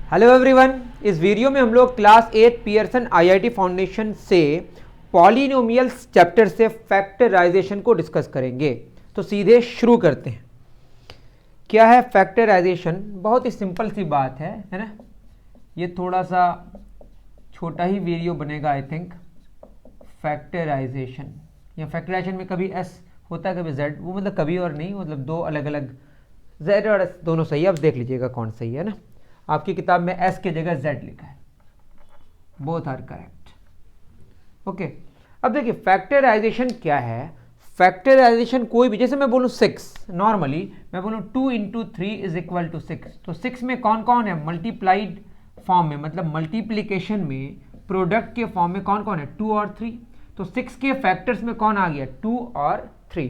Hello everyone, इस video में हम लोग क्लास 8 पियर्सन आईआईटी फाउंडेशन से पॉलिनोमियल्स चैप्टर से फैक्टराइजेशन को डिस्कस करेंगे। तो सीधे शुरू करते हैं। क्या है फैक्टराइजेशन? बहुत ही सिंपल सी बात है ना। ये थोड़ा सा छोटा ही वीडियो बनेगा आई थिंक। फैक्टराइजेशन या फैक्टराइजेशन में कभी एस होता है कभी जेड, वो मतलब कभी और नहीं, मतलब दो अलग अलग जेड और एस दोनों सही है। अब देख लीजिएगा कौन सही है ना। आपकी किताब में एस की जगह जेड लिखा है, बोथ आर करेक्ट। ओके, अब देखिए फैक्टराइजेशन क्या है। फैक्टराइजेशन कोई भी, जैसे मैं बोलूँ 6, नॉर्मली मैं बोलूँ 2 इंटू 3 इज इक्वल टू 6, तो 6 में कौन कौन है? मल्टीप्लाइड फॉर्म में, मतलब मल्टीप्लीकेशन में प्रोडक्ट के फॉर्म में कौन कौन है? 2 और 3। तो 6 के फैक्टर्स में कौन आ गया? 2 और 3।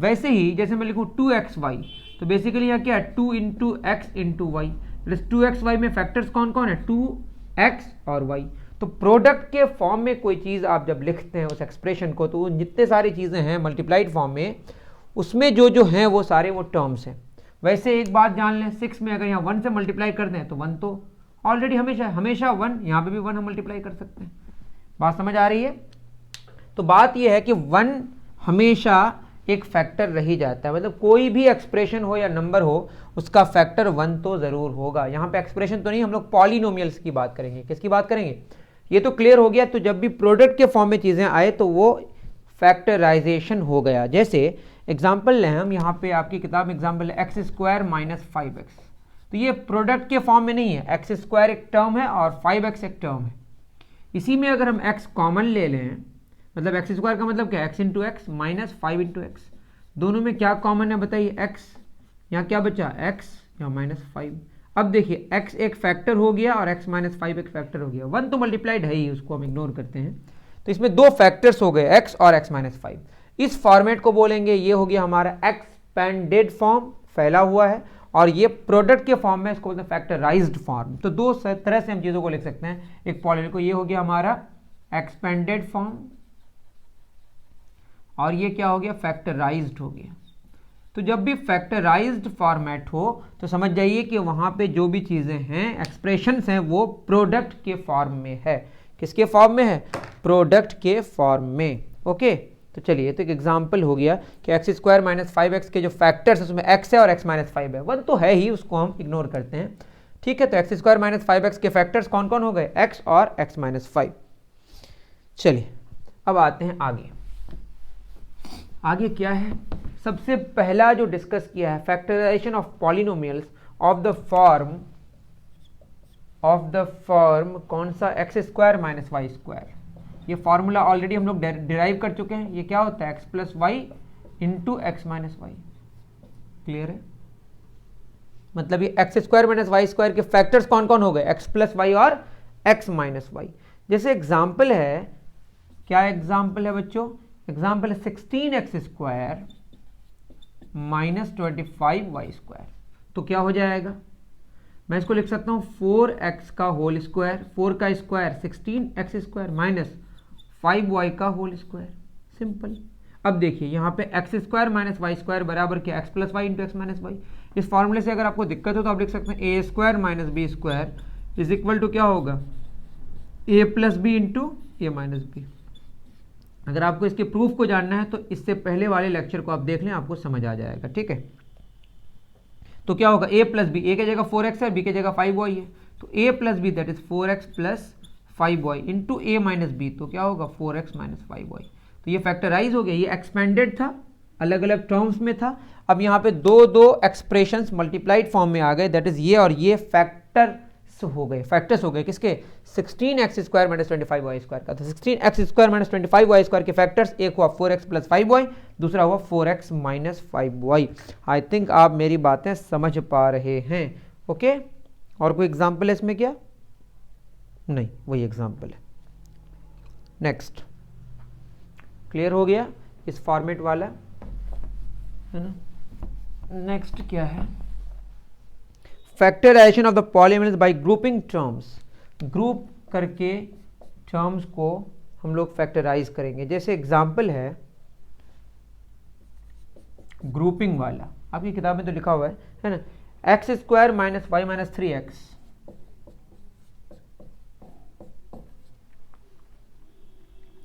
वैसे ही जैसे मैं लिखूँ 2xy, तो बेसिकली यहाँ क्या है? 2 into x into y, plus 2xy में फैक्टर्स कौन कौन है? 2x और y। तो प्रोडक्ट के फॉर्म में कोई चीज़ आप जब लिखते हैं उस एक्सप्रेशन को, तो जितने सारी चीज़ें हैं मल्टीप्लाइड फॉर्म में, उसमें जो हैं वो सारे वो टर्म्स हैं। वैसे एक बात जान लें, 6 में अगर यहाँ 1 से मल्टीप्लाई कर दें तो 1 तो ऑलरेडी हमेशा 1, यहाँ पे भी 1 हम मल्टीप्लाई कर सकते हैं। बात समझ आ रही है? तो बात यह है कि 1 हमेशा एक फैक्टर रही जाता है, मतलब कोई भी एक्सप्रेशन हो या नंबर हो उसका फैक्टर 1 तो जरूर होगा। यहाँ पे एक्सप्रेशन तो नहीं, हम लोग पॉलिनोमियल्स की बात करेंगे। किसकी बात करेंगे? ये तो क्लियर हो गया। तो जब भी प्रोडक्ट के फॉर्म में चीज़ें आए तो वो फैक्टराइजेशन हो गया। जैसे एग्जाम्पल लें हम, यहाँ पे आपकी किताब में एग्जाम्पल है x² माइनस 5x। तो ये प्रोडक्ट के फॉर्म में नहीं है, x² एक टर्म है और 5x एक टर्म है। इसी में अगर हम x कॉमन ले लें, मतलब x² का मतलब क्या? x into x minus 5 into x. दोनों में क्या कॉमन है बताइए? x। यहाँ क्या बचा? x, यहाँ माइनस 5। अब देखिए x एक फैक्टर हो गया और x माइनस 5 एक फैक्टर हो गया। 1 तो मल्टीप्लाइड है ही, उसको हम इग्नोर करते हैं। तो इसमें दो फैक्टर्स हो गए, x और x माइनस 5। इस फॉर्मेट को बोलेंगे, ये हो गया हमारा एक्सपेंडेड फॉर्म, फैला हुआ है, और ये प्रोडक्ट के फॉर्म में इसको बोलते हैं फैक्टराइज्ड फॉर्म। तो दो तरह से हम चीज़ों को लिख सकते हैं एक पॉलिनोमियल को। ये हो गया हमारा एक्सपेंडेड फॉर्म और ये क्या हो गया? फैक्टराइज्ड हो गया। तो जब भी फैक्टराइज्ड फॉर्मेट हो तो समझ जाइए कि वहां पे जो भी चीजें हैं, एक्सप्रेशंस हैं, वो प्रोडक्ट के फॉर्म में है। किसके फॉर्म में है? प्रोडक्ट के फॉर्म में। ओके, तो चलिए, तो एक एग्जांपल हो गया कि x² माइनस 5x के जो फैक्टर्स है उसमें x है और x माइनस 5 है। 1 तो है ही, उसको हम इग्नोर करते हैं। ठीक है, तो x² माइनस 5x के फैक्टर्स कौन कौन हो गए? x और x माइनस 5। चलिए अब आते हैं आगे। आगे क्या है? सबसे पहला जो डिस्कस किया है, factorisation of polynomials of the form कौन सा? x² minus y²। ये फॉर्मूला ऑलरेडी हम लोग डिराइव कर चुके हैं। ये क्या होता है? x plus y into x minus y. Clear है? मतलब ये x² माइनस y² के फैक्टर्स कौन कौन हो गए? x प्लस वाई और x माइनस वाई। जैसे एग्जाम्पल है, क्या एग्जाम्पल है बच्चों? एग्जाम्पल है 16x² माइनस 25y²। तो क्या हो जाएगा? मैं इसको लिख सकता हूँ 4x का होल स्क्वायर, 4 का स्क्वायर 16x² माइनस 5y का होल स्क्वायर। सिंपल। अब देखिए यहाँ पे x² माइनस y² बराबर क्या? x plus y into x minus y. इस फॉर्मूले से अगर आपको दिक्कत हो तो आप लिख सकते हैं a² minus b² is equal to क्या होगा? a plus b into a minus b. अगर आपको इसके प्रूफ को जानना है तो इससे पहले वाले लेक्चर को आप देख लें, आपको समझ आ जाएगा। ठीक है, तो क्या होगा? a प्लस बी, a की जगह 4x है, b की जगह 5y है, तो a plus b that is 4x plus 5y into a minus b, तो क्या होगा? 4x minus 5y। तो ये फैक्टराइज हो गया। ये एक्सपेंडेड था, अलग अलग टर्म्स में था। अब यहाँ पे दो दो एक्सप्रेशंस मल्टीप्लाइड फॉर्म में आ गए, दैट इज ये और ये फैक्टर्स हो गए। फैक्टर्स हो गए किसके? 16x² माइनस 25y² का। तो 16x² माइनस 25y² के फैक्टर्स, एक हुआ 4x प्लस 5y, दूसरा हुआ 4x minus 5y। I think आप मेरी बातें समझ पा रहे हैं। ओके, और कोई एग्जाम्पल है इसमें क्या? नहीं, वही एग्जाम्पल है। नेक्स्ट, क्लियर हो गया इस फॉर्मेट वाला, है ना? नेक्स्ट क्या है? Factorisation of the polynomials by grouping terms. Group करके टर्म्स को हम लोग फैक्टराइज करेंगे। जैसे एग्जाम्पल है ग्रुपिंग वाला, आपकी किताब में तो लिखा हुआ है ना? x² minus y minus 3x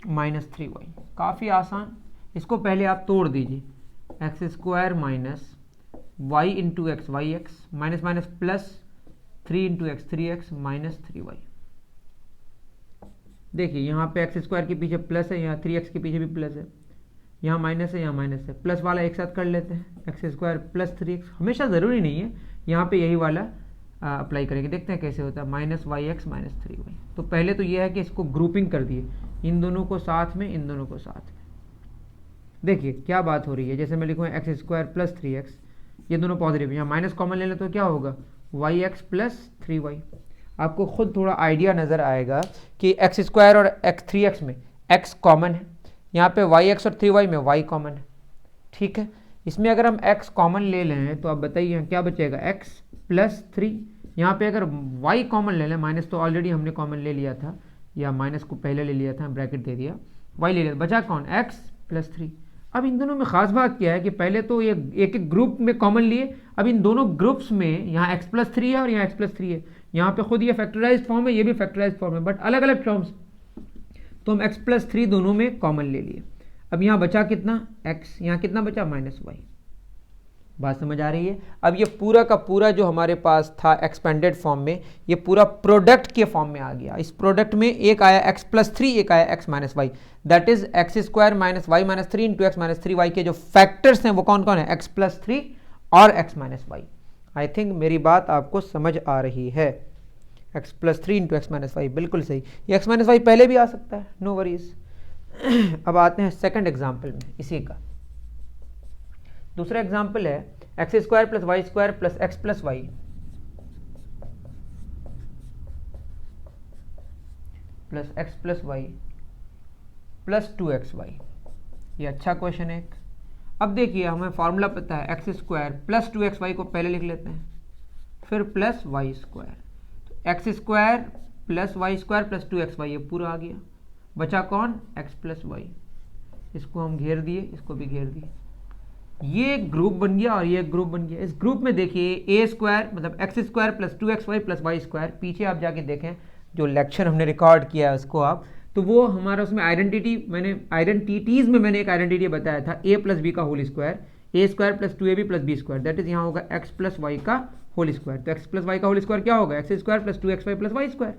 minus 3y। काफ़ी आसान, इसको पहले आप तोड़ दीजिए, x square minus y into x y x minus minus plus 3 into x 3x minus 3y। देखिए यहाँ पे एक्स स्क्वायर के पीछे प्लस है, यहाँ 3x के पीछे भी प्लस है, यहाँ माइनस है, यहाँ माइनस है, प्लस वाला एक साथ कर लेते हैं, एक्स स्क्वायर प्लस 3x। हमेशा ज़रूरी नहीं है, यहाँ पे यही वाला अप्लाई करेंगे, देखते हैं कैसे होता है, minus Y x minus 3y। तो पहले तो ये है कि इसको ग्रुपिंग कर दिए, इन दोनों को साथ में, इन दोनों को साथ में। देखिए क्या बात हो रही है, जैसे मैं लिखूँगा एक्स स्क्वायर प्लस 3x, ये दोनों पॉजिटिव, यहाँ माइनस कॉमन ले लें तो क्या होगा, वाई एक्स प्लस 3y। आपको खुद थोड़ा आइडिया नज़र आएगा कि एक्स स्क्वायर और एक्स 3x में x कॉमन है, यहाँ पे वाई एक्स और 3y में y कॉमन है, ठीक है। इसमें अगर हम x कॉमन ले लें तो आप बताइए क्या बचेगा, x प्लस 3। यहाँ पे अगर y कॉमन ले लें, माइनस तो ऑलरेडी हमने कॉमन ले लिया था, या माइनस को पहले ले लिया था, ब्रैकेट दे दिया, y ले लिया, बचा कौन, x प्लस 3। अब इन दोनों में खास बात क्या है कि पहले तो ये एक एक ग्रुप में कॉमन लिए, अब इन दोनों ग्रुप्स में यहाँ x प्लस 3 है और यहाँ x प्लस 3 है, यहाँ पे खुद ये फैक्टराइज्ड फॉर्म है, ये भी फैक्टराइज्ड फॉर्म है, बट अलग अलग टर्म्स, तो हम x प्लस 3 दोनों में कॉमन ले लिए। अब यहाँ बचा कितना, x, यहाँ कितना बचा, माइनस y। बात समझ आ रही है। अब ये पूरा का पूरा जो हमारे पास था एक्सपेंडेड फॉर्म में, ये पूरा प्रोडक्ट के फॉर्म में आ गया। इस प्रोडक्ट में एक आया x प्लस 3, एक आया x minus y, that is x square minus y minus 3 into x minus 3y के जो फैक्टर्स हैं वो कौन कौन है, x प्लस 3 और x minus y. I think मेरी बात आपको समझ आ रही है, x plus 3 into x minus y, बिल्कुल सही। ये x माइनस वाई पहले भी आ सकता है, नो वरीज। अब आते हैं सेकंड एग्जाम्पल में, इसी का दूसरा एग्जाम्पल है x square plus y square plus x plus y plus x plus y plus 2xy। ये अच्छा क्वेश्चन है। अब देखिए हमें फॉर्मूला पता है, एक्स स्क्वायर प्लस 2xy को पहले लिख लेते हैं, फिर प्लस वाई स्क्वायर, तो x square plus y square plus 2xy, ये पूरा आ गया। बचा कौन, एक्स प्लस वाई, इसको हम घेर दिए, इसको भी घेर दिए, ये एक ग्रुप बन गया और ये एक ग्रुप बन गया। इस ग्रुप में देखिए ए स्क्वायर मतलब x square plus 2xy plus y square, पीछे आप जाके देखें जो लेक्चर हमने रिकॉर्ड किया है उसको आप, तो वो हमारा उसमें आइडेंटिटीज में मैंने एक आइडेंटिटी बताया था, ए प्लस बी का whole square, a square plus 2ab plus b square, that is यहाँ होगा एक्स प्लस वाई का होल स्क्वायर। तो एक्स प्लस वाई का होल स्क्वायर क्या होगा, x square plus 2xy plus y square,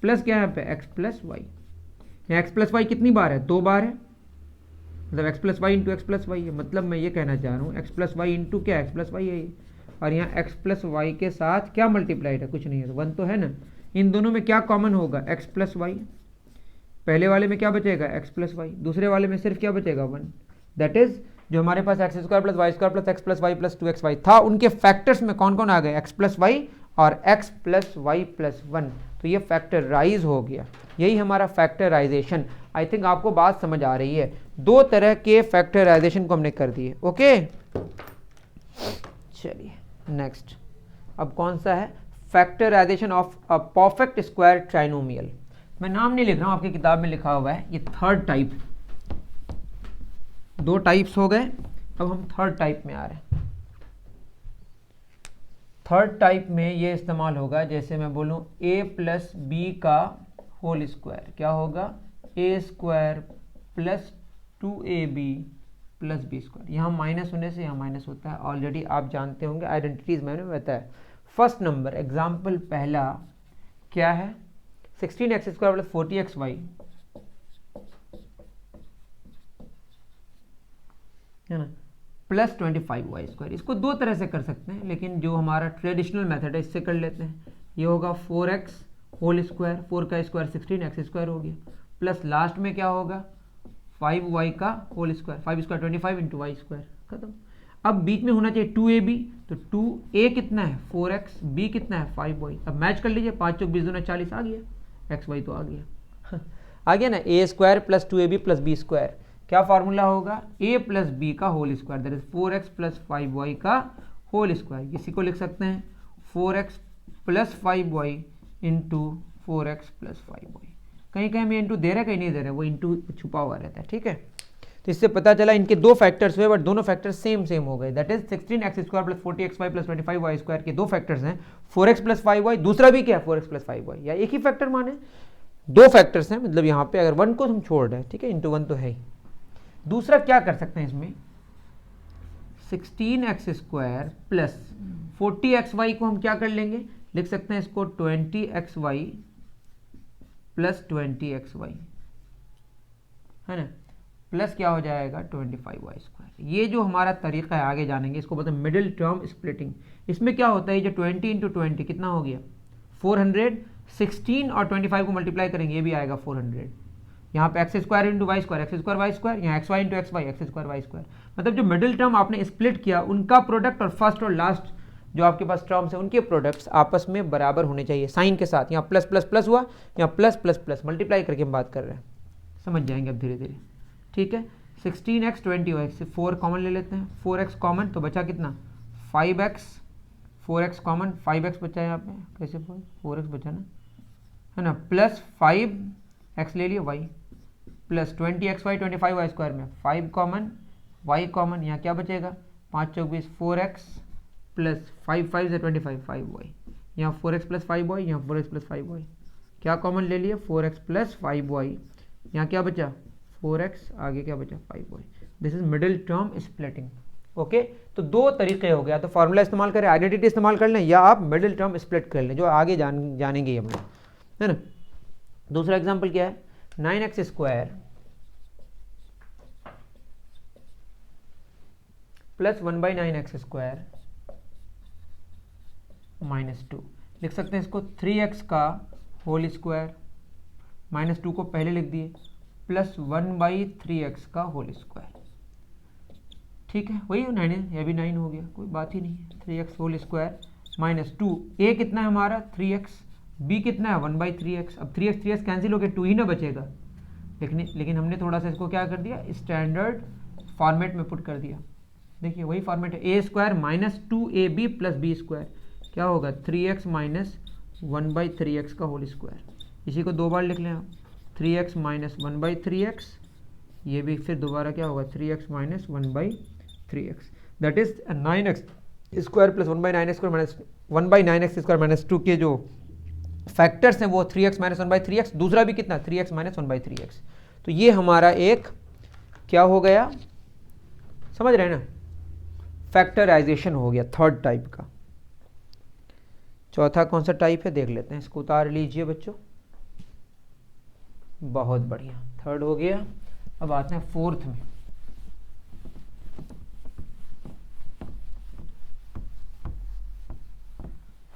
plus क्या है यहाँ पे, एक्स प्लस वाई। यहाँ एक्स प्लस वाई कितनी बार है, 2 बार है, मतलब x plus y into x plus y है। मतलब मैं ये कहना चाह रहा हूँ एक्स प्लस वाई इंटू क्या, एक्स प्लस वाई है ये, और यहाँ एक्स प्लस वाई के साथ क्या मल्टीप्लाइड है, कुछ नहीं है, तो 1 तो है ना। इन दोनों में क्या कॉमन होगा, एक्स प्लस वाई, पहले वाले में क्या बचेगा, एक्स प्लस वाई, दूसरे वाले में सिर्फ क्या बचेगा, 1। दैट इज जो हमारे पास x square plus y square plus x plus y plus 2xy था, उनके फैक्टर्स में कौन कौन आ गए, एक्स प्लस वाई और एक्स प्लस वाई प्लस 1, तो ये फैक्टराइज हो गया। यही हमारा फैक्टराइजेशन। आई थिंक आपको बात समझ आ रही है। 2 तरह के फैक्टराइजेशन को हमने कर दिए, ओके। चलिए नेक्स्ट, अब कौन सा है, factorisation of a perfect square trinomial. मैं नाम नहीं लिख रहा हूं, आपकी किताब में लिखा हुआ है, ये थर्ड टाइप। 2 टाइप्स हो गए, अब हम थर्ड टाइप में आ रहे हैं। थर्ड टाइप में ये इस्तेमाल होगा, जैसे मैं बोलूं a प्लस बी का होल स्क्वायर, क्या होगा, a square plus 2ab plus b square. यहाँ माइनस होने से यहाँ माइनस होता है, ऑलरेडी आप जानते होंगे, आइडेंटिटीज मैंने बताया। फर्स्ट नंबर एग्जाम्पल पहला क्या है, 16x स्क्वायर प्लस 40xy है ना, प्लस 25y स्क्वायर। इसको 2 तरह से कर सकते हैं, लेकिन जो हमारा ट्रेडिशनल मेथड है इससे कर लेते हैं। ये होगा 4x होल स्क्वायर, 4 का स्क्वायर 16x स्क्वायर हो गया, प्लस लास्ट में क्या होगा 5y का whole square, 5 square 25 into y square, खत्म। अब बीच में होना चाहिए 2ab, तो 2a कितना है 4x, b कितना है 5y। अब मैच कर लीजिए, 5 चौक 20 दूना 40 आ गया, xy तो आ गया आ गया ना, a square plus 2ab plus b square, क्या फार्मूला होगा, a प्लस बी का whole square, that is 4x plus 5y का होल स्क्वायर। इसी को लिख सकते हैं 4x plus 5y into 4x plus 5y। कहीं कहीं में इंटू दे रहा है, कहीं नहीं दे रहा है, वो इंटू छुपा हुआ रहता है, ठीक है। तो इससे पता चला इनके 2 फैक्टर्स हुए, बट दोनों फैक्टर्स सेम हो गए, that is 16x square plus 40xy plus 25y square के 2 फैक्टर्स हैं, 4x प्लस 5y, दूसरा भी क्या है 4x प्लस 5y, या एक ही फैक्टर माने, दो फैक्टर्स हैं, मतलब यहाँ पे अगर 1 को हम छोड़ रहे हैं, ठीक है, इंटू 1 तो है ही। दूसरा क्या कर सकते हैं इसमें, 16x स्क्वायर प्लस 40xy को हम क्या कर लेंगे, लिख सकते हैं इसको 20xy प्लस 20xy, है ना, प्लस क्या हो जाएगा 25y स्क्वायर। ये जो हमारा तरीका है आगे जानेंगे, इसको बोलते हैं मिडिल टर्म स्प्लिटिंग। इसमें क्या होता है, जो 20 इंटू 20 कितना हो गया 400, 16 और 25 को मल्टीप्लाई करेंगे ये भी आएगा 400। यहाँ पे x square into y square, x square y square, यहाँ x y into x y, x square y square. मतलब जो मिडिल टर्म आपने स्प्लिट किया उनका प्रोडक्ट और फर्स्ट और लास्ट जो आपके पास टर्म्स है उनके प्रोडक्ट्स आपस में बराबर होने चाहिए साइन के साथ। यहाँ प्लस प्लस प्लस हुआ, यहाँ प्लस प्लस प्लस मल्टीप्लाई करके हम बात कर रहे हैं, समझ जाएंगे अब धीरे धीरे, ठीक है। 16x 20y, 4 कॉमन ले लेते हैं, 4x कॉमन तो बचा कितना 5x, 4x कॉमन 5x बचा यहाँ पे, कैसे 4x बचा ना, है ना, प्लस 5x ले लिया y plus 20xy 25y square में 5 कॉमन, y कॉमन, यहाँ क्या बचेगा 5 चौक 20, 4x प्लस 5 5 से 25 5y, यहाँ 4x प्लस 5y, यहाँ 4x प्लस 5y, क्या कॉमन ले लिया 4x प्लस 5y, यहाँ क्या बचा 4x, आगे क्या बचा 5y। This is middle term splitting. Okay, तो दो तरीके हो गया, तो फॉर्मूला इस्तेमाल करें, आइडेंटिटी इस्तेमाल कर लें, या आप मिडिल टर्म स्प्लिट कर लें, जो आगे जानेंगे हम लोग, है ना। दूसरा एग्जांपल क्या है, 9x square plus 1/9x square minus 2, लिख सकते हैं इसको 3x का होल स्क्वायर, माइनस 2 को पहले लिख दिए, प्लस 1/3x का होल स्क्वायर, ठीक है, वही 9 है, यह भी 9 हो गया, कोई बात ही नहीं है। 3x whole square minus 2, a कितना है हमारा 3x, b कितना है 1/3x। अब 3x कैंसिल हो गया, 2 ही ना बचेगा, लेकिन हमने थोड़ा सा इसको क्या कर दिया, स्टैंडर्ड फॉर्मेट में पुट कर दिया। देखिए वही फॉर्मेट है, a square minus 2ab plus b square, क्या होगा 3x माइनस 1/3x का होल स्क्वायर। इसी को दो बार लिख लें आप, 3x माइनस 1/3x, ये भी फिर दोबारा क्या होगा 3x minus 1/3x, that is 9x square plus 1/9x square minus 1/9x square minus 2 के जो फैक्टर्स हैं वो 3x माइनस 1/3x, दूसरा भी कितना 3x माइनस 1/3x। तो ये हमारा एक क्या हो गया, समझ रहे हैं ना, फैक्टराइजेशन हो गया थर्ड टाइप का। चौथा कौन सा टाइप है देख लेते हैं, इसको उतार लीजिए बच्चों, बहुत बढ़िया, थर्ड हो गया। अब आते हैं फोर्थ में।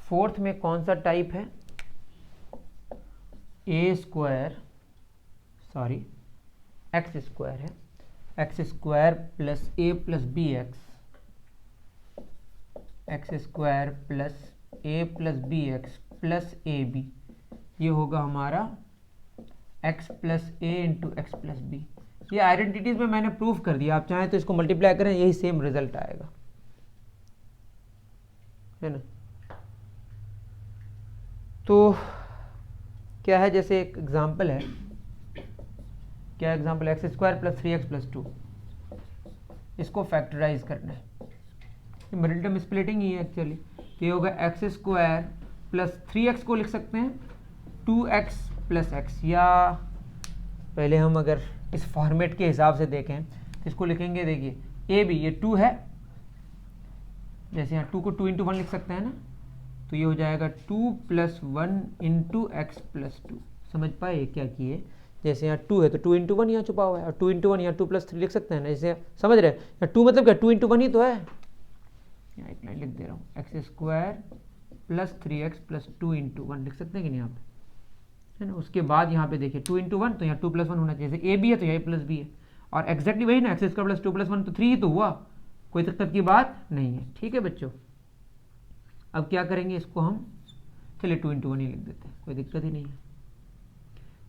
फोर्थ में कौन सा टाइप है, a square sorry x square है, x square plus a plus b x square plus a plus b x plus a b, ये होगा हमारा x plus a into x plus b. ये आइडेंटिटीज में मैंने प्रूफ कर दिया, आप चाहें तो इसको मल्टीप्लाई करें, यही सेम रिजल्ट आएगा, है ना। तो क्या है, जैसे एक एग्जांपल है, क्या example, x square plus 3x plus 2, इसको फैक्टराइज करना है, ये मिडिल टर्म स्प्लिटिंग ही है एक्चुअली। तो ये होगा एक्स स्क्वायर प्लस 3x को लिख सकते हैं 2x प्लस एक्स, या पहले हम अगर इस फॉर्मेट के हिसाब से देखें तो इसको लिखेंगे, देखिए ए बी, ये 2 है, जैसे यहाँ 2 को 2 इंटू 1 लिख सकते हैं ना, तो ये हो जाएगा 2 प्लस 1 इंटू एक्स प्लस 2। समझ पाए क्या किए, जैसे यहाँ 2 है तो 2 इंटू 1 यहाँ छुपा हुआ है, और 2 इंटू 1 यहाँ 2 प्लस 3 लिख सकते हैं ना, जैसे समझ रहे हैं, यहाँ 2 मतलब क्या 2 इंटू 1 ही तो है, यहाँ एक लाइन लिख दे रहा हूँ, x square plus 3x plus 2 into 1 लिख सकते हैं कि नहीं यहाँ पे, है ना। उसके बाद यहाँ पे देखिए 2 इंटू 1, तो यहाँ 2 प्लस 1 होना चाहिए, जैसे ए बी है तो यहाँ ए प्लस बी है, और एक्जैक्टली वही ना, एक्स स्क्वायर प्लस 2 प्लस 1 तो 3 ही तो हुआ, कोई दिक्कत की बात नहीं है, ठीक है बच्चों। अब क्या करेंगे, इसको हम चलिए 2 इंटू 1 ही लिख देते हैं, कोई दिक्कत ही नहीं है।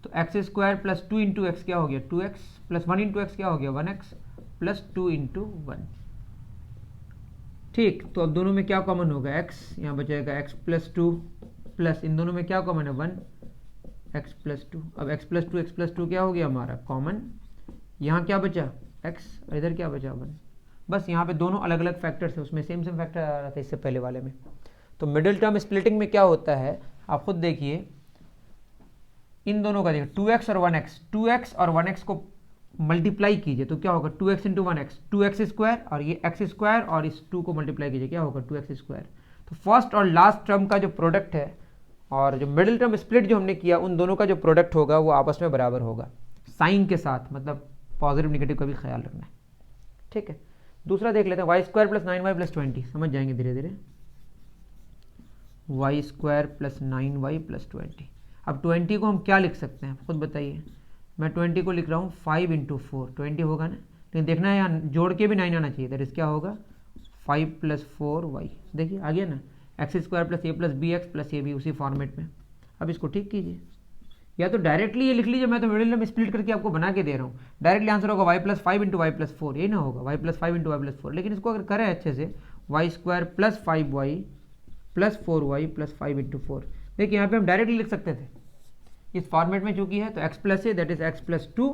तो x square plus 2 into x क्या हो गया 2x, प्लस 1 इंटू एक्स क्या हो गया 1x, प्लस 2 इंटू 1, ठीक। तो अब दोनों में क्या कॉमन होगा, x, यहाँ बचेगा x प्लस 2, प्लस इन दोनों में क्या कॉमन है 1, x प्लस 2। अब x प्लस 2 क्या हो गया हमारा कॉमन, यहाँ क्या बचा x, और इधर क्या बचा 1। बस यहाँ पे दोनों अलग अलग फैक्टर्स है, उसमें सेम फैक्टर आ रहा था इससे पहले वाले में। तो मिडिल टर्म स्प्लिटिंग में क्या होता है, आप खुद देखिए, इन दोनों का देखिए 2x और 1x, 2x और 1x को मल्टीप्लाई कीजिए तो क्या होगा 2x into 1x, 2x square, और ये x स्क्वायर और इस 2 को मल्टीप्लाई कीजिए क्या होगा 2x स्क्वायर। तो फर्स्ट और लास्ट टर्म का जो प्रोडक्ट है और जो मिडिल टर्म स्प्लिट जो हमने किया उन दोनों का जो प्रोडक्ट होगा वो आपस में बराबर होगा साइन के साथ, मतलब पॉजिटिव निगेटिव का भी ख्याल रखना है, ठीक है। दूसरा देख लेते हैं Y square plus 9y plus 20, समझ जाएंगे धीरे धीरे। Y square plus 9y plus 20, अब 20 को हम क्या लिख सकते हैं खुद बताइए। मैं 20 को लिख रहा हूँ 5 इंटू 4, 20 होगा ना, लेकिन देखना है यहाँ जोड़ के भी 9 आना चाहिए, दैट इज क्या होगा 5 प्लस 4y, देखिए आ गया ना, x square plus a plus b x plus a b उसी फॉर्मेट में। अब इसको ठीक कीजिए, या तो डायरेक्टली ये लिख लीजिए, मैं तो मिडिल में स्प्लिट करके आपको बना के दे रहा हूँ, डायरेक्टली आंसर होगा y plus 5 into y plus 4, ये ना होगा y plus 5 into y plus 4, लेकिन इसको अगर करें अच्छे से y square plus 5y plus 4y plus 5 into 4, देखिए यहाँ पे हम डायरेक्टली लिख सकते थे, इस फॉर्मेट में चूंकि है तो x plus A that is x plus 2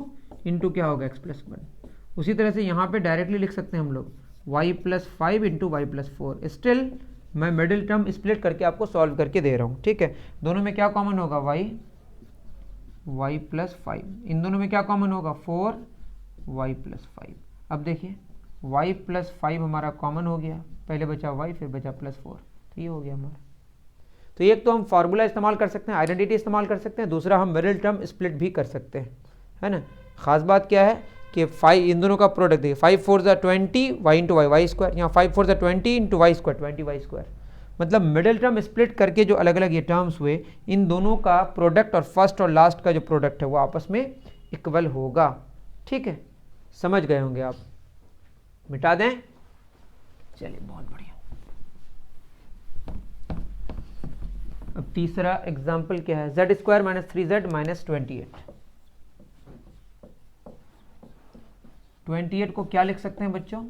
into क्या होगा x प्लस 1। उसी तरह से यहाँ पे डायरेक्टली लिख सकते हैं हम लोग y plus 5 into y plus 4, still मैं मिडिल टर्म स्प्लिट करके आपको सॉल्व करके दे रहा हूँ, ठीक है। दोनों में क्या कॉमन होगा y प्लस 5, इन दोनों में क्या कॉमन होगा 4y प्लस 5। अब देखिए y प्लस 5 हमारा कॉमन हो गया, पहले बचा y फिर बचा प्लस 4, तो ये हो गया हमारा। तो एक तो हम फार्मूला इस्तेमाल कर सकते हैं, आइडेंटिटी इस्तेमाल कर सकते हैं, दूसरा हम मिडिल टर्म स्प्लिट भी कर सकते हैं, है ना। खास बात क्या है कि 5 इन दोनों का प्रोडक्ट देखिए 5 4 ज़ा 20 y इंटू वाई स्क्वायर, यहाँ 5 4 ज़ा 20 into y square 20 y square, मतलब मिडिल टर्म स्प्लिट करके जो अलग अलग ये टर्म्स हुए इन दोनों का प्रोडक्ट और फर्स्ट और लास्ट का जो प्रोडक्ट है वो आपस में इक्वल होगा, ठीक है। समझ गए होंगे आप, मिटा दें, चलिए बहुत बढ़िया। अब तीसरा एग्जाम्पल क्या है, z square minus 3z minus 28 को क्या लिख सकते हैं बच्चों,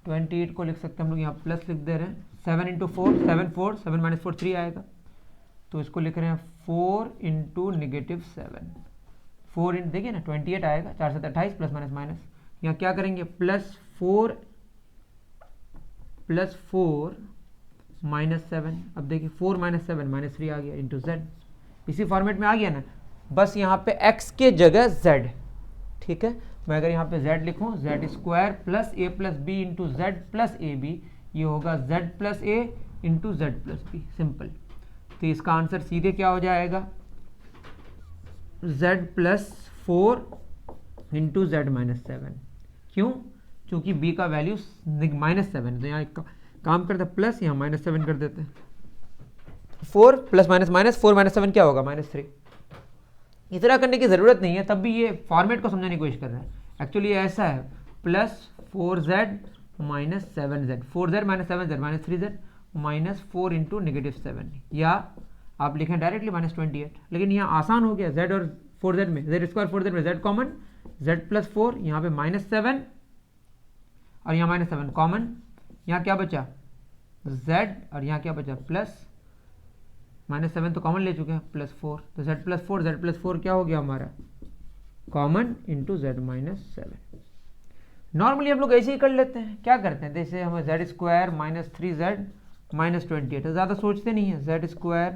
28 को लिख सकते हैं हम लोग यहाँ प्लस लिख दे रहे हैं, 7 इंटू 4 7 माइनस 4 3 आएगा, तो इसको लिख रहे हैं 4 इंटू नेगेटिव 7, 4 इंटू देखिए ना 28 आएगा, 4 7 28 प्लस माइनस माइनस, यहाँ क्या करेंगे प्लस 4 माइनस 7, अब देखिए 4 माइनस 7 माइनस 3 आ गया इंटू z, इसी फॉर्मेट में आ गया ना, बस यहाँ पे x के जगह z, ठीक है। मैं अगर यहाँ पे z लिखूँ z square plus a plus b into z plus a b, ये होगा z plus a into z plus b, simple. तो इसका आंसर सीधे क्या हो जाएगा z plus 4 into z minus 7, क्यों, क्योंकि b का वैल्यू -7, तो यहाँ काम करते हैं प्लस, यहाँ -7 कर देते हैं, 4 प्लस माइनस माइनस 4 माइनस 7 क्या होगा -3। इतना करने की ज़रूरत नहीं है, तब भी ये फॉर्मेट को समझने की कोशिश कर रहे हैं। एक्चुअली ऐसा है plus 4z minus 7z, 4z minus 7z minus 3z minus 4 into negative 7, या आप लिखें डायरेक्टली -28, लेकिन यहाँ आसान हो गया, z और 4z में z स्क्वायर 4z में z कॉमन, z प्लस 4, यहाँ पे -7 और यहाँ -7 कॉमन, यहाँ क्या बचा z और यहाँ क्या बचा प्लस, -7 तो कॉमन ले चुके हैं, प्लस 4, तो z प्लस 4 क्या हो गया हमारा common into z minus 7। Normally हम लोग ऐसे ही कर लेते हैं, क्या करते हैं जैसे हमें Z square minus 3z minus 28, तो ज़्यादा सोचते नहीं है, Z square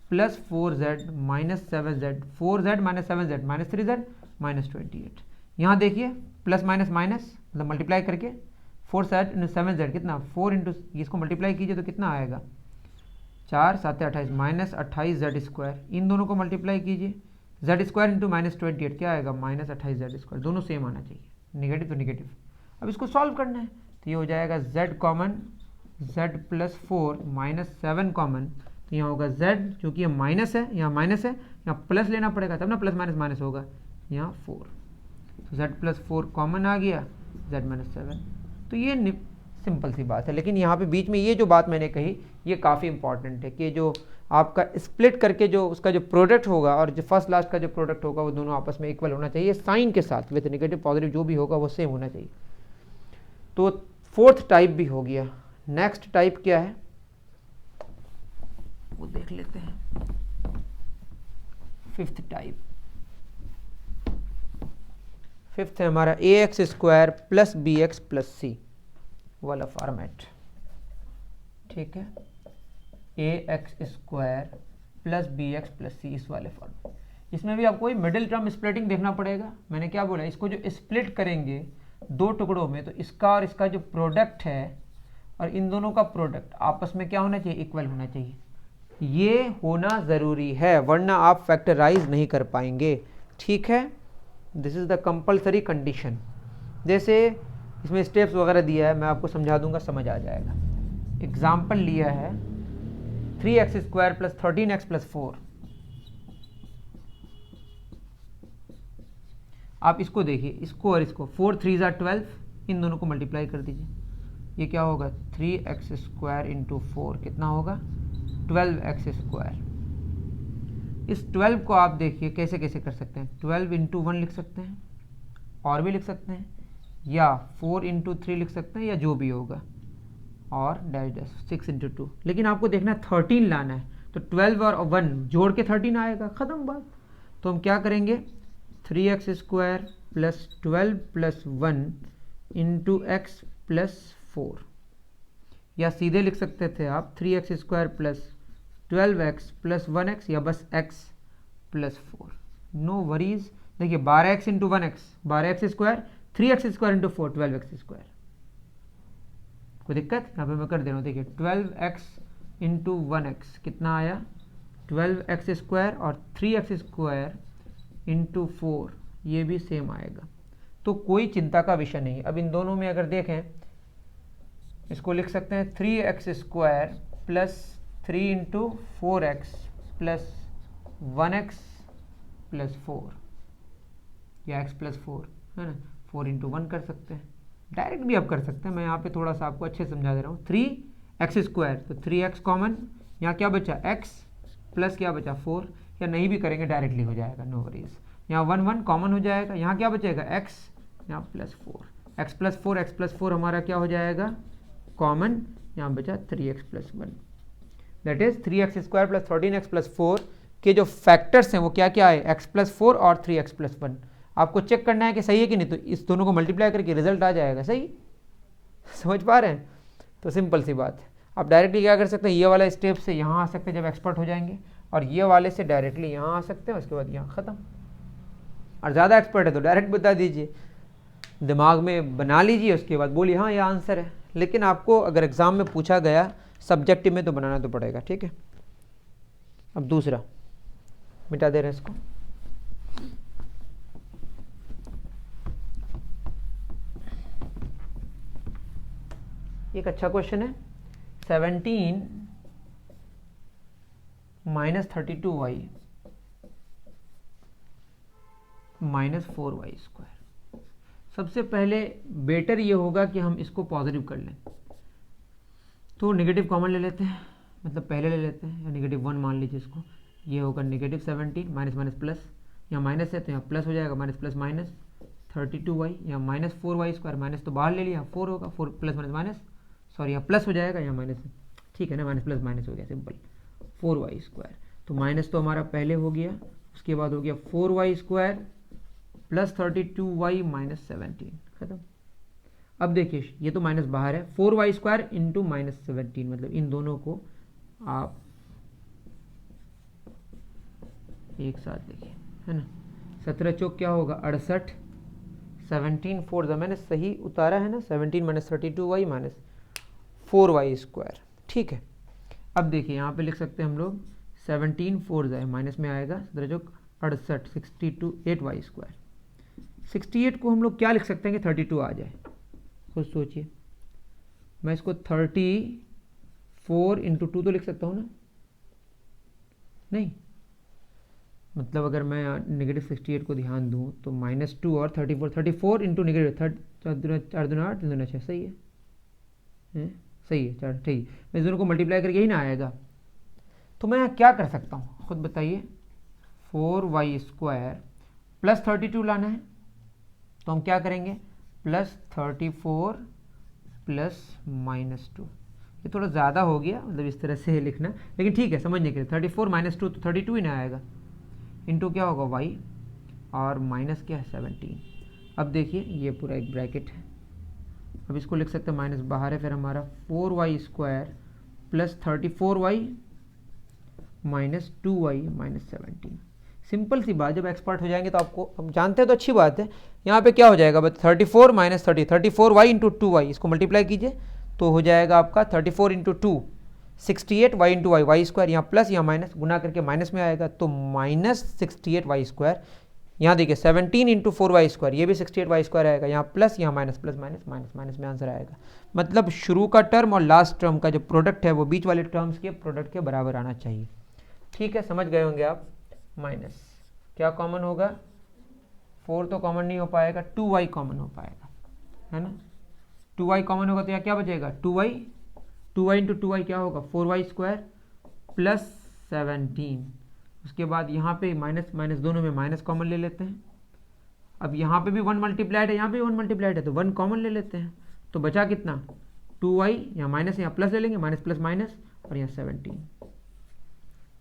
plus 4z minus 7z, 4z minus 7z minus 3z minus 28। यहाँ देखिए प्लस माइनस माइनस मतलब मल्टीप्लाई करके 4z इंटू 7z कितना 4 इंटू, इसको मल्टीप्लाई कीजिए तो कितना आएगा 4 7 28 माइनस 28z स्क्वायर, इन दोनों को मल्टीप्लाई कीजिए, z स्क्वायर इंटू माइनस 28 क्या आएगा माइनस 28z स्क्वायर, दोनों सेम आना चाहिए, निगेटिव तो निगेटिव। अब इसको सॉल्व करना है तो ये हो जाएगा z common, z plus 4 minus 7 common, तो यहाँ होगा z, क्योंकि ये माइनस है यहाँ माइनस है, यहाँ प्लस लेना पड़ेगा तब ना प्लस माइनस माइनस होगा, यहाँ 4, तो z प्लस 4 कॉमन आ गया, z माइनस 7। तो ये सिंपल सी बात है, लेकिन यहाँ पे बीच में ये जो बात मैंने कही ये काफ़ी इंपॉर्टेंट है कि जो आपका स्प्लिट करके जो उसका जो प्रोडक्ट होगा और जो फर्स्ट लास्ट का जो प्रोडक्ट होगा वो दोनों आपस में इक्वल होना चाहिए, साइन के साथ, विद नेगेटिव पॉजिटिव जो भी होगा वो सेम होना चाहिए। तो फोर्थ टाइप भी हो गया, नेक्स्ट टाइप क्या है वो देख लेते हैं, फिफ्थ टाइप। फिफ्थ है हमारा a x square plus b x plus c वाला फॉर्मेट, ठीक है। A x square plus b x plus c, इस वाले फॉर्म। इसमें भी आपको मिडिल टर्म स्प्लिटिंग देखना पड़ेगा। मैंने क्या बोला, इसको जो स्प्लिट करेंगे दो टुकड़ों में, तो इसका और इसका जो प्रोडक्ट है और इन दोनों का प्रोडक्ट आपस में क्या होना चाहिए, इक्वल होना चाहिए। ये होना ज़रूरी है, वरना आप फैक्टराइज नहीं कर पाएंगे। ठीक है, this is the compulsory condition. जैसे इसमें स्टेप्स वगैरह दिया है, मैं आपको समझा दूंगा, समझ आ जाएगा। एग्जाम्पल लिया है 3x² प्लस 13x प्लस 4। आप इसको देखिए, इसको और इसको, 4 3 ज़ा 12, इन दोनों को मल्टीप्लाई कर दीजिए। ये क्या होगा, 3x² इंटू 4 कितना होगा, 12x²। इस 12 को आप देखिए कैसे कैसे कर सकते हैं, 12 इंटू 1 लिख सकते हैं, और भी लिख सकते हैं, या 4 इंटू 3 लिख सकते हैं, या जो भी होगा, और डैश डैश 6 इंटू 2। लेकिन आपको देखना है 13 लाना है, तो 12 और 1 जोड़ के 13 आएगा, ख़त्म बात। तो हम क्या करेंगे, 3x² plus 12 plus 1 into x plus 4, या सीधे लिख सकते थे आप 3x² plus 12x plus 1x, या बस x प्लस 4, नो वरीज। देखिए 12x into 1x 12x², 3x² into 4 12x²। कोई दिक्कत, यहाँ पे मैं कर दे रहा हूँ। देखिए 12x इंटू 1x कितना आया, 12x² और 3x² इंटू 4 ये भी सेम आएगा, तो कोई चिंता का विषय नहीं। अब इन दोनों में अगर देखें, इसको लिख सकते हैं 3x² plus 3 into 4x plus 1x plus 4, या x प्लस 4 है ना, 4 इंटू 1 कर सकते हैं, डायरेक्ट भी आप कर सकते हैं। मैं यहाँ पे थोड़ा सा आपको अच्छे समझा दे रहा हूँ। 3x², तो 3x कॉमन, यहाँ क्या बचा, x प्लस क्या बचा 4, या नहीं भी करेंगे डायरेक्टली हो जाएगा, नो वरीज। यहाँ 1 1 कॉमन हो जाएगा, यहाँ क्या बचेगा x, यहाँ प्लस 4, x प्लस 4 हमारा क्या हो जाएगा, कॉमन, यहाँ बचा 3x plus 1, that is 3x² plus 13x plus 4 के जो फैक्टर्स हैं वो क्या क्या है, x प्लस 4 और 3x प्लस 1। आपको चेक करना है कि सही है कि नहीं, तो इस दोनों को मल्टीप्लाई करके रिजल्ट आ जाएगा, सही समझ पा रहे हैं। तो सिंपल सी बात है, आप डायरेक्टली क्या कर सकते हैं, ये वाला स्टेप से यहाँ आ सकते हैं जब एक्सपर्ट हो जाएंगे, और ये वाले से डायरेक्टली यहाँ आ सकते हैं, उसके बाद यहाँ ख़त्म। और ज़्यादा एक्सपर्ट है तो डायरेक्ट बता दीजिए, दिमाग में बना लीजिए, उसके बाद बोलिए हाँ ये आंसर है। लेकिन आपको अगर एग्ज़ाम में पूछा गया सब्जेक्टिव में तो बनाना तो पड़ेगा, ठीक है। अब दूसरा मिटा दे रहे हैं इसको। एक अच्छा क्वेश्चन है, 17 माइनस 32y माइनस 4y²। सबसे पहले बेटर ये होगा कि हम इसको पॉजिटिव कर लें, तो नेगेटिव कॉमन ले लेते हैं, मतलब पहले ले लेते हैं, या नेगेटिव 1 मान लीजिए इसको। ये होगा नेगेटिव 17 माइनस माइनस प्लस, यहाँ माइनस है तो यहाँ प्लस हो जाएगा, माइनस प्लस माइनस 32y, यहाँ माइनस 4y², माइनस तो बाहर ले लिया, 4 होगा, 4 प्लस माइनस माइनस, सॉरी यहाँ प्लस हो जाएगा, यहाँ माइनस, ठीक है ना, माइनस प्लस माइनस हो गया, सिंपल 4y²। तो माइनस तो हमारा पहले हो गया, उसके बाद हो गया 4y² प्लस 32y माइनस 17, खत्म। अब देखिए ये तो माइनस बाहर है, 4y² इंटू माइनस 17, मतलब इन दोनों को आप एक साथ लिखिए, है ना। 17 चौक क्या होगा 68, 17 4 मैंने सही उतारा है ना, 17 माइनस 32y माइनस 4y², ठीक है। अब देखिए यहाँ पे लिख सकते हैं हम लोग 17 4 माइनस में आएगा, 17 चौक 68, 62 8y²। 68 को हम लोग क्या लिख सकते हैं कि 32 आ जाए, खुद सोचिए। मैं इसको 34 इंटू 2 तो लिख सकता हूँ ना, नहीं, मतलब अगर मैं नेगेटिव 68 को ध्यान दूँ तो -2 और 34 इंटू नेगेटिव 4 दूना 8 3 दूना 6, सही है, सही है 4, ठीक। मैं इस दोनों को मल्टीप्लाई करके यही ना आएगा, तो मैं क्या कर सकता हूँ खुद बताइए। 4y² प्लस 32 लाना है, तो हम क्या करेंगे, प्लस 34 प्लस -2। ये थोड़ा ज़्यादा हो गया, मतलब इस तरह से लिखना, लेकिन ठीक है समझने के लिए। 34 - 2 तो 32 ही ना आएगा, इंटू क्या होगा y, और माइनस क्या है 17। अब देखिए ये पूरा एक ब्रैकेट है, अब इसको लिख सकते हैं, माइनस बाहर है, फिर हमारा 4y² plus 34y minus 2y minus 17। Simple सी बात, जब एक्सपर्ट हो जाएंगे तो आपको, हम जानते हैं तो अच्छी बात है। यहाँ पे क्या हो जाएगा बस 34 माइनस 30, 34y इंटू 2y, इसको मल्टीप्लाई कीजिए तो हो जाएगा आपका 34 into 2 68y into y, y square, यहाँ प्लस यहाँ माइनस, गुना करके माइनस में आएगा तो माइनस 68y स्क्वायर। यहाँ देखिए 17 इंटू 4y स्क्वायर, ये भी 68y स्क्वायर आएगा, यहाँ प्लस यहाँ minus, plus minus minus minus में आंसर आएगा। मतलब शुरू का टर्म और लास्ट टर्म का जो प्रोडक्ट है वो बीच वाले टर्म्स के प्रोडक्ट के बराबर आना चाहिए। ठीक है, समझ गए होंगे आप। माइनस क्या कॉमन होगा, 4 तो कॉमन नहीं हो पाएगा, 2y कॉमन हो पाएगा, है ना। 2y कॉमन होगा तो यहाँ क्या बचेगा, 2y इंटू 2y क्या होगा 4y स्क्वायर प्लस 17। उसके बाद यहाँ पे माइनस माइनस दोनों में माइनस कॉमन ले लेते हैं। अब यहाँ पे भी 1 मल्टीप्लाइड है, यहाँ पे भी 1 मल्टीप्लाइड है, तो 1 कॉमन ले लेते हैं, तो बचा कितना 2y, यहाँ माइनस यहाँ प्लस ले लेंगे, माइनस प्लस माइनस, और यहाँ 17।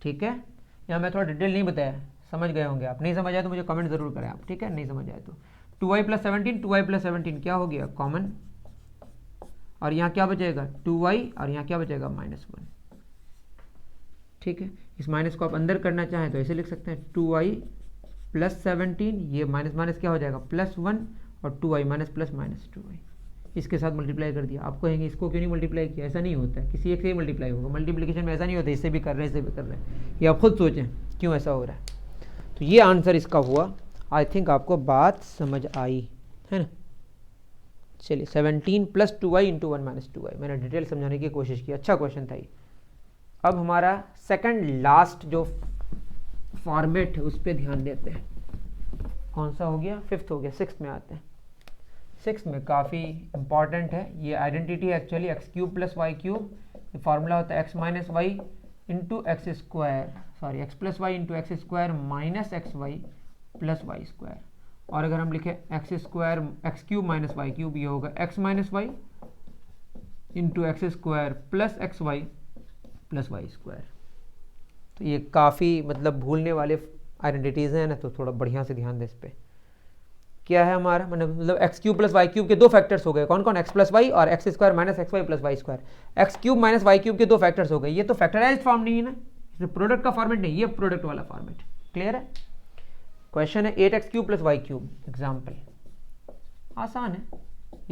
ठीक है, यहाँ मैं थोड़ा डिटेल नहीं बताया, समझ गए होंगे आप। नहीं समझ आए तो मुझे कमेंट जरूर करें आप, ठीक है, नहीं समझ आए तो। 2y प्लस 17, 2y प्लस 17 क्या हो गया कॉमन, और यहाँ क्या बचेगा 2y, और यहाँ क्या बचेगा -1। ठीक है, इस माइनस को आप अंदर करना चाहें तो ऐसे लिख सकते हैं 2y प्लस 17, ये माइनस माइनस क्या हो जाएगा +1, और 2y minus plus minus 2y, इसके साथ मल्टीप्लाई कर दिया। आप कहेंगे इसको क्यों नहीं मल्टीप्लाई किया, ऐसा नहीं होता है, किसी एक से ही मल्टीप्लाई होगा। मल्टीप्लिकेशन में ऐसा नहीं होता इससे भी कर रहे हैं इससे भी कर रहे हैं, ये आप खुद सोचें क्यों ऐसा हो रहा है। तो ये आंसर इसका हुआ। आई थिंक आपको बात समझ आई है ना। चलिए 17 plus 2y into 1 minus 2y, मैंने डिटेल समझाने की कोशिश की, अच्छा क्वेश्चन था ये। अब हमारा सेकंड लास्ट जो फॉर्मेट है उस पर ध्यान देते हैं। कौन सा हो गया, 5th हो गया, 6th में आते हैं। 6th में काफ़ी इंपॉर्टेंट है ये identity actually, x cube plus y cube, ये फार्मूला होता है x minus y into x square, sorry x plus y into x square minus x y plus y square. और अगर हम लिखें x square x cube minus y cube, ये होगा x minus y into x square plus x y plus y square. तो ये काफ़ी मतलब भूलने वाले आइडेंटिटीज़ हैं ना, तो थोड़ा बढ़िया से ध्यान दें इस पर। क्या है हमारा मतलब x cube plus y cube के दो फैक्टर्स हो गए, कौन कौन, एक्स प्लस वाई और x square minus x y plus y square. X cube minus y cube के दो फैक्टर्स हो गए, ये तो फैक्टराइज्ड फॉर्म नहीं है ना, इसमें प्रोडक्ट का फॉर्मेट नहीं, ये प्रोडक्ट वाला फॉर्मेट। क्लियर है। क्वेश्चन है 8x cube plus y cube, example आसान है,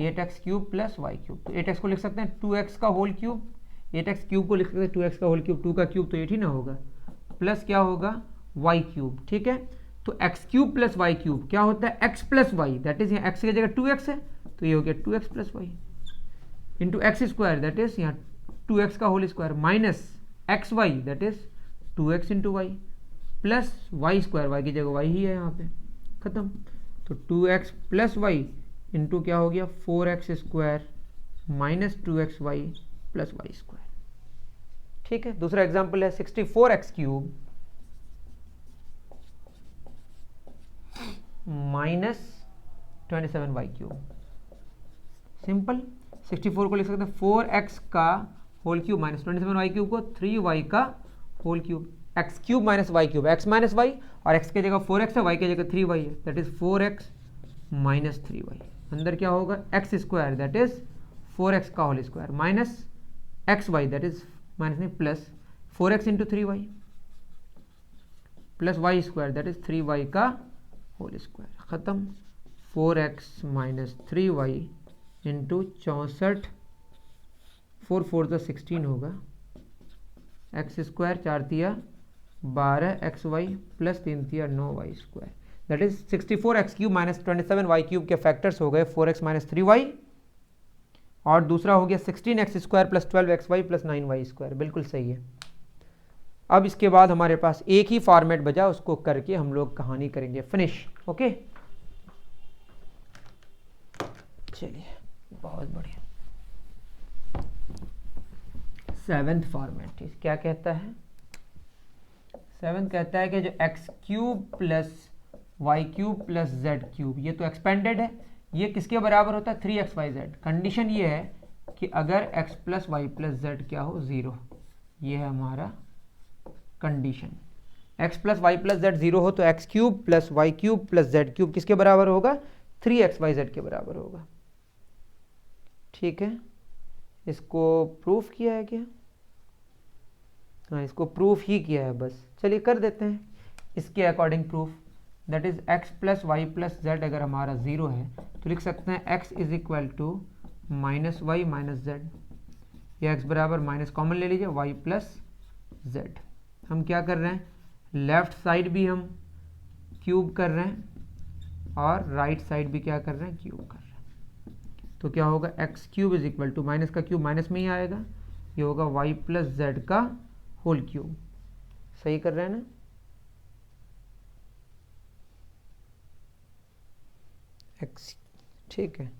8x cube plus y cube. तो 8x को लिख सकते हैं 2x का होल क्यूब, 8x क्यूब को लिख सकते हैं 2x का होल क्यूब, 2 का क्यूब तो 8 ही ना होगा, प्लस क्या होगा वाई क्यूब। ठीक है, तो x cube plus y cube क्या होता है x plus y, that is यहाँ एक्स की जगह 2x है तो ये हो गया 2x plus y into x square, that is यहाँ 2x का whole square minus x y, that is 2x into y plus y square, y की जगह वाई ही है यहाँ पे, खत्म। तो 2x प्लस वाई इंटू क्या हो गया 4x square minus 2x y plus y square. ठीक है, दूसरा एग्जाम्पल है 64x cube minus 27y cube. Simple, 64 को लिख सकते हैं 4x का whole cube minus 27y cube को 3y का whole cube, x cube minus y cube, x minus y, और एक्स की जगह 4x है, वाई की जगह 3y है, that is 4x minus 3y। अंदर क्या होगा x square, that is 4x का whole square minus x y, that is minus नहीं plus 4x into 3y plus y square, that is 3y का होल स्क्वायर, खत्म। 4x minus 3y into 64, 4 4 16 होगा, x square 4 तिया 12 x y plus 3 तिया 9 y square, that is 64 x cube minus 27 y cube के factors हो गए 4x minus 3y, और दूसरा हो गया 16 x square plus 12 x y plus 9 y square. बिल्कुल सही है। अब इसके बाद हमारे पास एक ही फॉर्मेट बचा, उसको करके हम लोग कहानी करेंगे फिनिश। ओके, चलिए बहुत बढ़िया। 7th फॉर्मेट क्या कहता है, 7th कहता है कि जो x cube plus y cube plus z cube, ये तो एक्सपेंडेड है, ये किसके बराबर होता है 3xyz। कंडीशन ये है कि अगर x plus y plus z क्या हो 0, ये है हमारा condition. x plus y plus z 0 हो तो x cube plus y cube plus z cube किसके बराबर होगा 3xyz के बराबर होगा। ठीक है, इसको प्रूफ किया है क्या, हाँ, इसको प्रूफ ही किया है बस। चलिए कर देते हैं इसके according proof. That is x plus y plus z अगर हमारा 0 है तो लिख सकते हैं x is equal to minus y minus z, या x बराबर माइनस कॉमन ले लीजिए y प्लस जेड। हम क्या कर रहे हैं, लेफ्ट साइड भी हम क्यूब कर रहे हैं और राइट साइड भी क्या कर रहे हैं, क्यूब कर रहे हैं। तो क्या होगा, x cube is equal to minus का क्यूब माइनस में ही आएगा, ये होगा वाई प्लस जेड का होल क्यूब। सही कर रहे हैं ना। एक्स, ठीक है।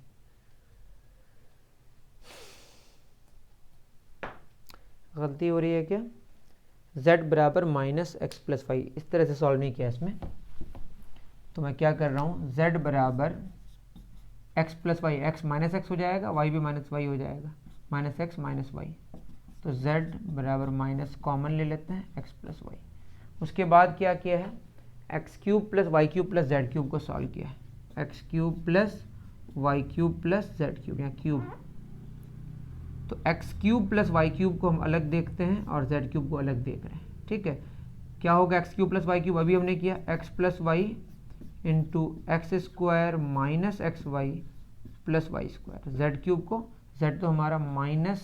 गलती हो रही है क्या, z बराबर माइनस एक्स प्लस वाई, इस तरह से सॉल्व नहीं किया इसमें। तो मैं क्या कर रहा हूँ, z बराबर x plus y, x minus x हो जाएगा, y भी माइनस वाई हो जाएगा, माइनस एक्स माइनस वाई। तो z बराबर माइनस कॉमन ले लेते हैं x प्लस वाई। उसके बाद क्या किया है, x cube plus y cube plus z cube को सॉल्व किया है। X cube plus y cube plus z cube, यहाँ क्यूब। तो x cube plus y cube को हम अलग देखते हैं और जेड क्यूब को अलग देख रहे हैं, ठीक है। क्या होगा, x cube plus y cube अभी हमने किया, x plus y into x square minus x y plus y square. Z cube को, जेड तो हमारा माइनस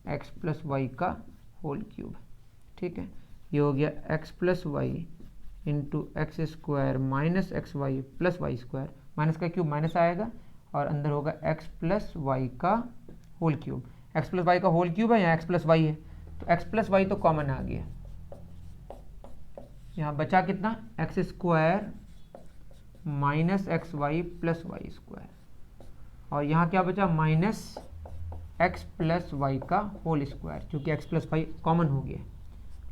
एक्स प्लस वाई का होल क्यूब है, ठीक है। ये हो गया x plus y into x square minus x y plus y square, minus का क्यूब माइनस आएगा और अंदर होगा एक्स प्लस वाई का whole cube. X plus y का होल क्यूब है, यहाँ एक्स प्लस वाई है, तो एक्स प्लस वाई तो कॉमन आ गया। यहाँ बचा कितना, x square minus x y plus y square, और यहाँ क्या बचा, माइनस एक्स प्लस वाई का होल स्क्वायर, क्योंकि एक्स प्लस वाई कॉमन हो गया,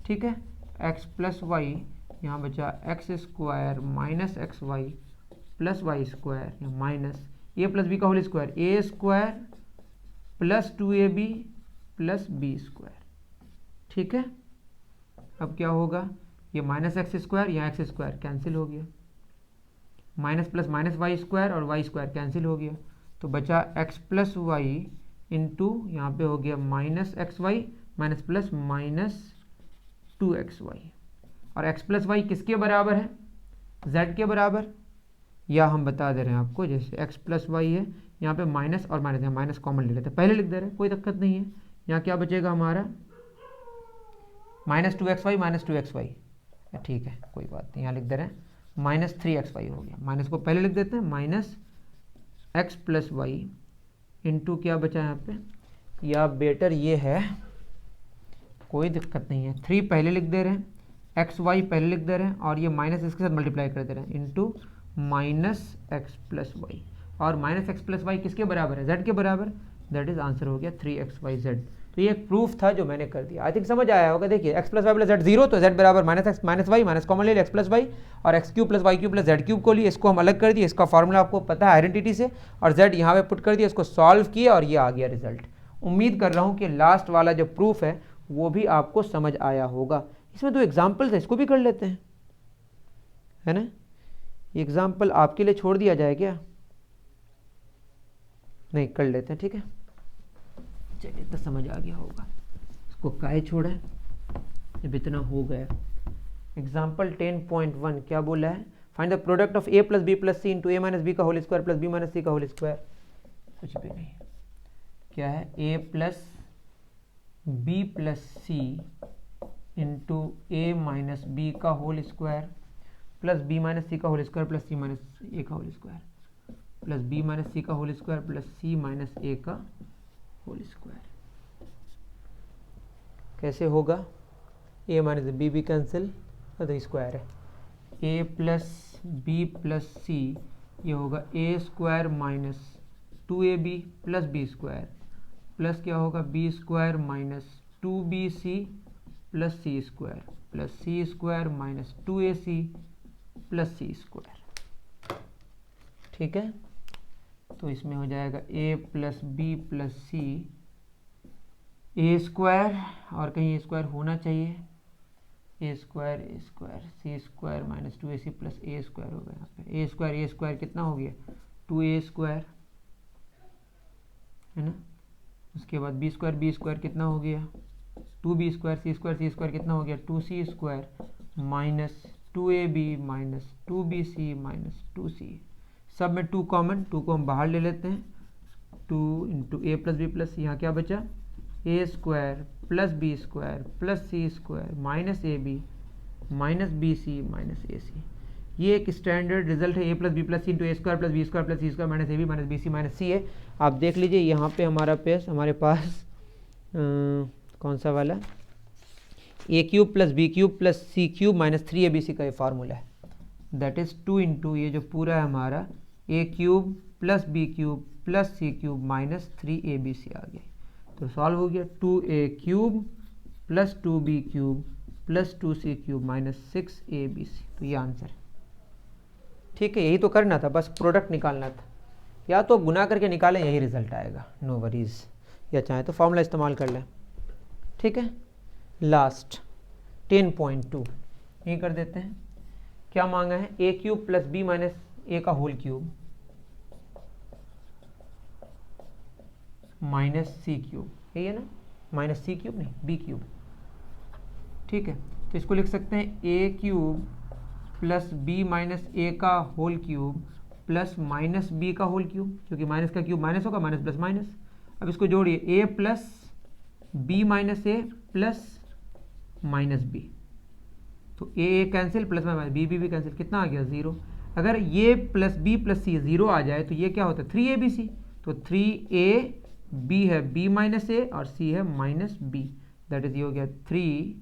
ठीक है। एक्स प्लस वाई, यहाँ बचा x square minus x y plus y square, या माइनस ए प्लस बी का whole square, a square plus 2ab plus b square, ठीक है। अब क्या होगा, ये माइनस एक्स स्क्वायर, यहाँ एक्स स्क्वायर कैंसिल हो गया, minus plus minus y square और वाई स्क्वायर कैंसिल हो गया, तो बचा एक्स प्लस वाई इंटू यहाँ पे हो गया minus x y minus plus minus 2xy। और x प्लस वाई किसके बराबर है, z के बराबर, या हम बता दे रहे हैं आपको, जैसे x प्लस वाई है, यहाँ पे माइनस और माइनस, माइनस कॉमन ले लेते हैं, पहले लिख दे रहे हैं, कोई दिक्कत नहीं है। यहाँ क्या बचेगा हमारा, माइनस 2xy माइनस 2xy, ठीक है कोई बात नहीं, यहाँ लिख दे रहे हैं माइनस 3xy हो गया, माइनस को पहले लिख देते हैं, minus x plus y into क्या बचा यहाँ पे, या बेटर ये है, कोई दिक्कत नहीं है, 3 पहले लिख दे रहे हैं, एक्स वाई पहले लिख दे रहे हैं, और ये माइनस इसके साथ मल्टीप्लाई कर दे रहे हैं into minus x plus y, और माइनस एक्स प्लस वाई किसके बराबर है, जेड के बराबर, दैट इज आंसर हो गया 3xyz। तो ये एक प्रूफ था जो मैंने कर दिया, आई थिंक समझ आया होगा। देखिए x plus y plus z 0, तो जेड बराबर minus x minus y, minus common ले लिया एक्स प्लस वाई, और x cube plus y cube plus z cube को लिए, इसको हम अलग कर दिए, इसका फॉर्मूला आपको पता है आइडेंटिटी से, और जेड यहाँ पे पुट कर दिया, इसको सॉल्व किया और ये आ गया रिजल्ट। उम्मीद कर रहा हूँ कि लास्ट वाला जो प्रूफ है वो भी आपको समझ आया होगा। इसमें 2 एग्जाम्पल्स है, इसको भी कर लेते हैं, है ना। ये एग्जाम्पल आपके लिए छोड़ दिया जाए क्या, नहीं कर लेते हैं, ठीक है। चलिए तो समझ आ गया होगा, इसको काहे छोड़ा है, जब इतना हो गया। एग्जाम्पल 10.1 क्या बोला है, find the product of a plus b plus c into a minus b का whole square plus b minus c का होल स्क्वायर। कुछ भी नहीं, क्या है, a plus b plus c into a minus b का whole square plus b minus c का whole square plus c minus a का whole square, plus b minus c का whole square plus c minus a का whole square. कैसे होगा, a minus b भी cancel, तो square है, a plus b plus c, ये होगा a square minus 2ab plus b square, plus क्या होगा b square minus 2bc plus c square, plus c square minus 2ac plus c square, ठीक है। तो इसमें हो जाएगा a plus b plus c, a square, और कहीं ए स्क्वायर होना चाहिए, a square c square minus 2ac plus A square हो गया, यहाँ पे ए स्क्वायर कितना हो गया, 2a स्क्वायर, है ना। उसके बाद बी स्क्वायर कितना हो गया, 2b² c² कितना हो गया 2c² minus 2ab minus 2bc minus 2c। सब में 2 कॉमन, 2 को हम बाहर ले लेते हैं। 2 into a plus b plus यहाँ क्या बचा a² plus b² plus c² minus ab minus bc minus ac। ये एक स्टैंडर्ड रिजल्ट है, a plus b plus c into a² plus b² plus c² minus ab minus bc minus c है। आप देख लीजिए यहाँ पे हमारे पास कौन सा वाला a³ plus b³ plus c³ minus 3abc का ये फार्मूला है। दैट इज 2 इंटू ये जो पूरा है हमारा a³ plus b³ plus c³ minus 3abc आ गया। तो सॉल्व हो गया 2a³ plus 2b³ plus 2c³ minus 6abc। तो ये आंसर है। ठीक है, यही तो करना था, बस प्रोडक्ट निकालना था, या तो गुना करके निकालें यही रिजल्ट आएगा, नो वरीज, या चाहे तो फॉर्मूला इस्तेमाल कर लें। ठीक है, लास्ट 10.2 ये कर देते हैं। क्या मांगा है a³ plus b minus a का होल क्यूब माइनस c³, यही है ना, माइनस c³ नहीं b³। ठीक है, तो इसको लिख सकते हैं a³ plus b minus a का whole cube plus minus b का होल क्यूब, क्योंकि माइनस का क्यूब माइनस होगा, माइनस प्लस माइनस। अब इसको जोड़िए a plus b minus a plus minus b, तो a cancel plus minus b cancel, कितना आ गया 0। अगर ये प्लस b प्लस c 0 आ जाए तो ये क्या होता है 3abc, तो 3ab है b माइनस a और c है माइनस b, दैट इज ये हो गया 3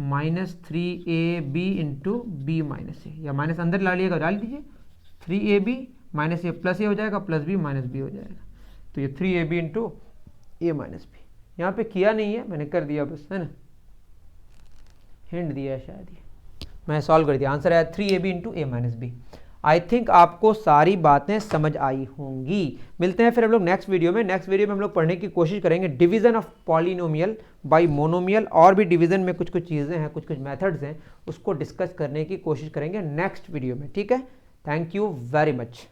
minus 3ab into b minus a, या माइनस अंदर ला लिएगा डाल दीजिए, 3ab माइनस ए प्लस ए हो जाएगा प्लस बी माइनस बी हो जाएगा। तो ये 3ab into a minus B, यहाँ पे किया नहीं है मैंने, कर दिया बस, है ना, हिंट दिया शायद, ये मैं सॉल्व कर दिया। आंसर आया 3ab into a minus b. I think आपको सारी बातें समझ आई होंगी। मिलते हैं फिर हम लोग नेक्स्ट वीडियो में। नेक्स्ट वीडियो में हम लोग पढ़ने की कोशिश करेंगे division of polynomial bye monomial, और भी डिवीजन में कुछ कुछ चीज़ें हैं, कुछ कुछ मेथड्स हैं, उसको डिस्कस करने की कोशिश करेंगे नेक्स्ट वीडियो में। ठीक है, थैंक यू वेरी मच।